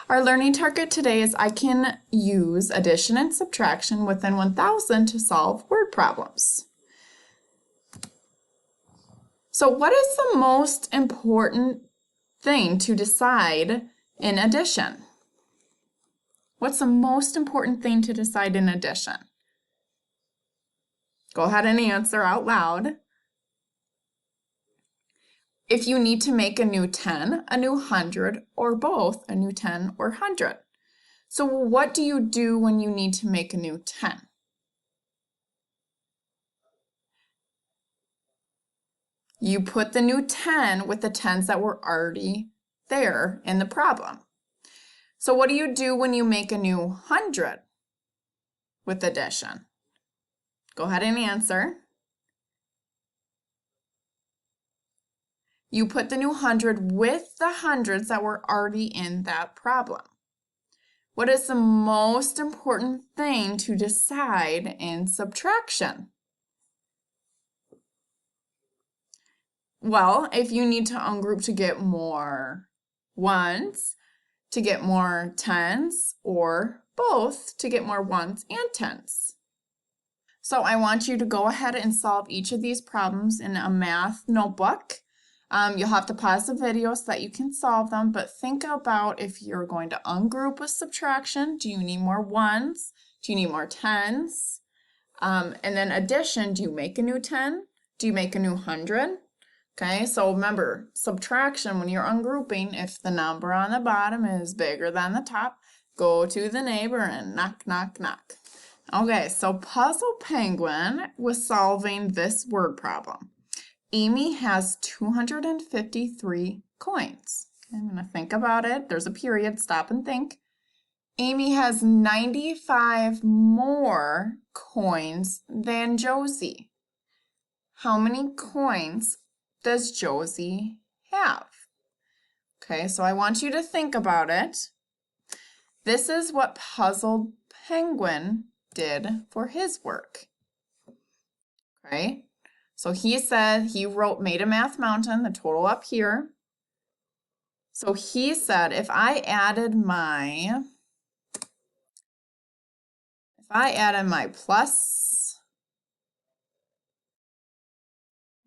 Our learning target today is I can use addition and subtraction within 1000 to solve word problems. So what is the most important thing to decide in addition? What's the most important thing to decide in addition? Go ahead and answer out loud. If you need to make a new 10, a new 100, or both, a new 10 or 100. So what do you do when you need to make a new 10? You put the new 10 with the 10s that were already there in the problem. So what do you do when you make a new 100 with addition? Go ahead and answer. You put the new 100 with the hundreds that were already in that problem. What is the most important thing to decide in subtraction? Well, if you need to ungroup to get more ones, to get more tens, or both to get more ones and tens. So I want you to go ahead and solve each of these problems in a math notebook. You'll have to pause the video so that you can solve them, but think about if you're going to ungroup with subtraction. Do you need more ones? Do you need more tens? And then addition, do you make a new 10? Do you make a new 100? Okay, so remember, subtraction, when you're ungrouping, if the number on the bottom is bigger than the top, go to the neighbor and knock, knock, knock. Okay, so Puzzle Penguin was solving this word problem. Amy has 253 coins. I'm going to think about it. There's a period. Stop and think. Amy has 95 more coins than Josie. How many coins does Josie have? Okay, so I want you to think about it. This is what Puzzle Penguin did for his work. Okay, so he said he made a math mountain, the total up here. So he said if I added my plus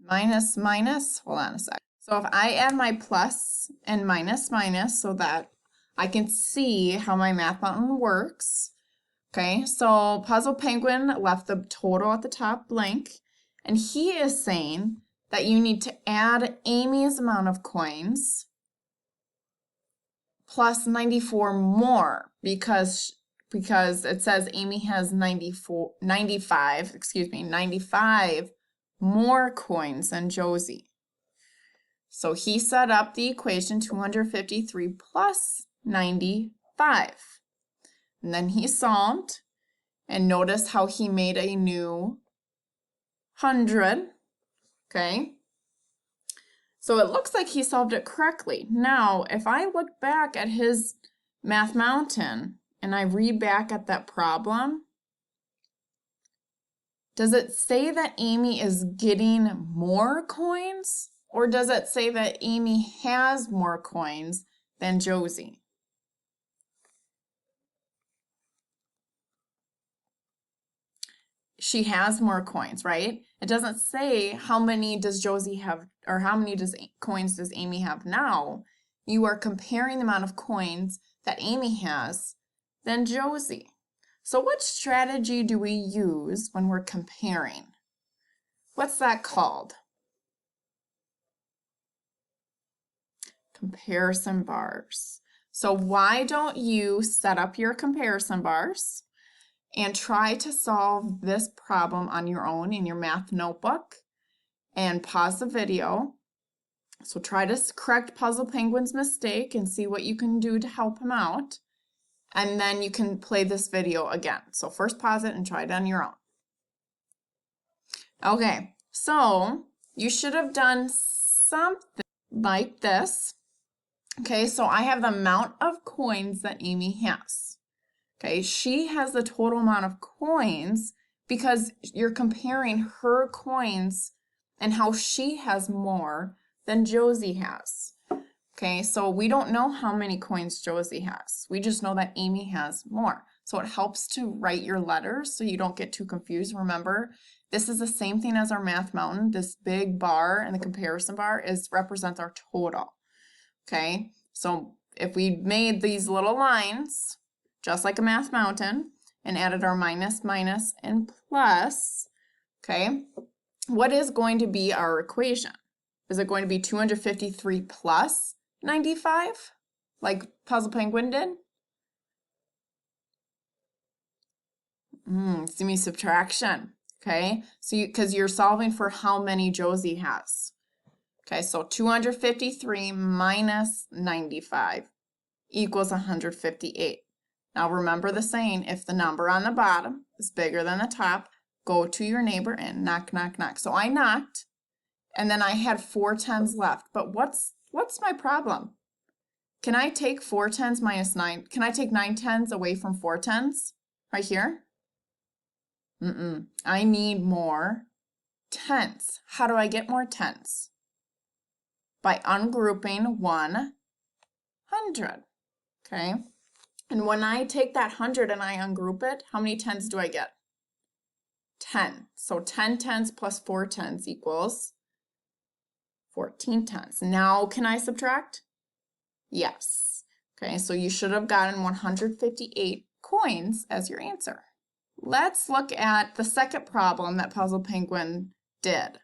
minus, hold on a sec. So if I add my plus and minus so that I can see how my math mountain works. Okay, so Puzzle Penguin left the total at the top blank, and he is saying that you need to add Amy's amount of coins plus 94 more because it says Amy has 95 more coins than Josie. So he set up the equation 253 plus 95. And then he solved, and notice how he made a new 100. Okay? So it looks like he solved it correctly. Now, if I look back at his math mountain and I read back at that problem, does it say that Amy is getting more coins? Or does it say that Amy has more coins than Josie? She has more coins, right? It doesn't say how many does Josie have, or how many coins does Amy have now. You are comparing the amount of coins that Amy has than Josie. So what strategy do we use when we're comparing? What's that called? Comparison bars. So why don't you set up your comparison bars and try to solve this problem on your own in your math notebook and pause the video. So try to correct Puzzle Penguin's mistake and see what you can do to help him out. And then you can play this video again. So first pause it and try it on your own. Okay, so you should have done something like this. Okay, so I have the amount of coins that Amy has. Okay, she has the total amount of coins because you're comparing her coins and how she has more than Josie has. Okay, so we don't know how many coins Josie has. We just know that Amy has more. So it helps to write your letters so you don't get too confused. Remember, this is the same thing as our Math Mountain. This big bar and the comparison bar represents our total. Okay, so if we made these little lines, just like a Math Mountain, and added our minus, minus, and plus, okay, what is going to be our equation? Is it going to be 253 plus 95, like Puzzle Penguin did? It's gonna be subtraction, okay? So because you're solving for how many Josie has. Okay, so 253 minus 95 equals 158. Now remember the saying, if the number on the bottom is bigger than the top, go to your neighbor and knock, knock, knock. So I knocked, and then I had 4 tens left. But what's my problem? Can I take 4 tens minus 9? Can I take 9 tens away from 4 tens? Right here? I need more tens. How do I get more tens? By ungrouping 100. Okay? And when I take that 100 and I ungroup it, how many tens do I get? 10. So 10 tens plus 4 tens equals 14 tens. Now can I subtract? Yes. Okay, so you should have gotten 158 coins as your answer. Let's look at the second problem that Puzzle Penguin did.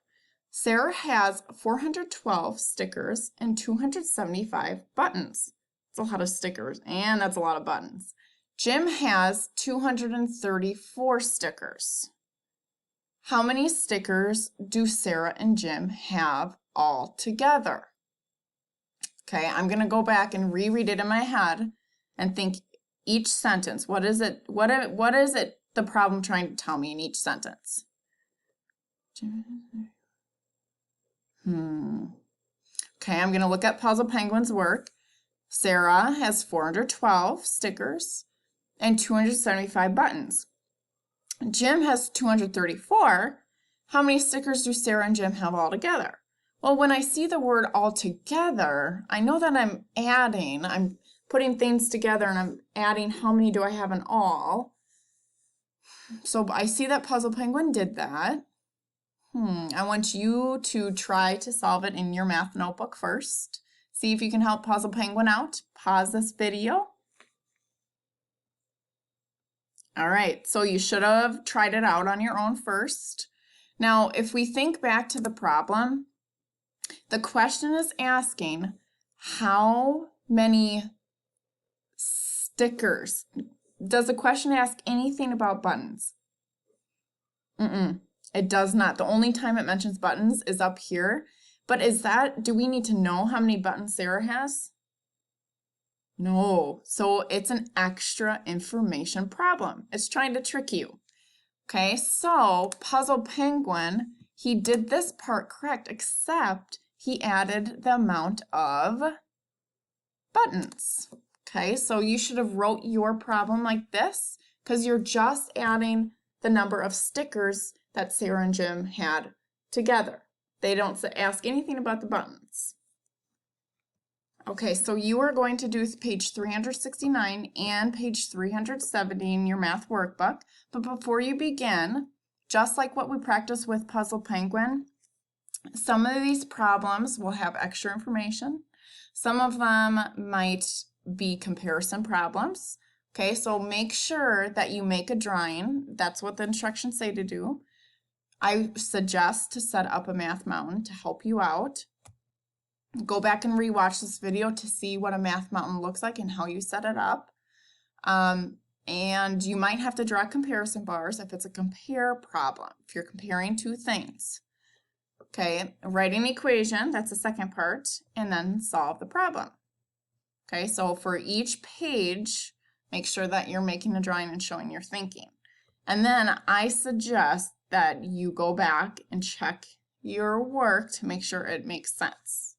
Sarah has 412 stickers and 275 buttons. That's a lot of stickers, and that's a lot of buttons. Jim has 234 stickers. How many stickers do Sarah and Jim have all together? Okay, I'm going to go back and reread it in my head and think each sentence. What is it? What is it the problem trying to tell me in each sentence? Okay, I'm going to look at Puzzle Penguin's work. Sarah has 412 stickers and 275 buttons. Jim has 234. How many stickers do Sarah and Jim have all together? Well, when I see the word all together, I know that I'm putting things together and I'm adding how many do I have in all. So I see that Puzzle Penguin did that. I want you to try to solve it in your math notebook first. See if you can help Puzzle Penguin out. Pause this video. All right, so you should have tried it out on your own first. Now, if we think back to the problem, the question is asking how many stickers. Does the question ask anything about buttons? It does not. The only time it mentions buttons is up here. But do we need to know how many buttons Sarah has? No. So it's an extra information problem. It's trying to trick you. Okay, so Puzzle Penguin, he did this part correct, except he added the amount of buttons. Okay, so you should have wrote your problem like this because you're just adding the number of stickers that Sarah and Jim had together. They don't ask anything about the buttons. Okay, so you are going to do page 369 and page 370 in your math workbook. But before you begin, just like what we practiced with Puzzle Penguin, some of these problems will have extra information. Some of them might be comparison problems. Okay, so make sure that you make a drawing. That's what the instructions say to do. I suggest to set up a Math Mountain to help you out. Go back and rewatch this video to see what a Math Mountain looks like and how you set it up. And you might have to draw comparison bars if it's a compare problem, if you're comparing two things. Okay, write an equation, that's the second part, and then solve the problem. Okay, so for each page, make sure that you're making a drawing and showing your thinking. And then I suggest that you go back and check your work to make sure it makes sense.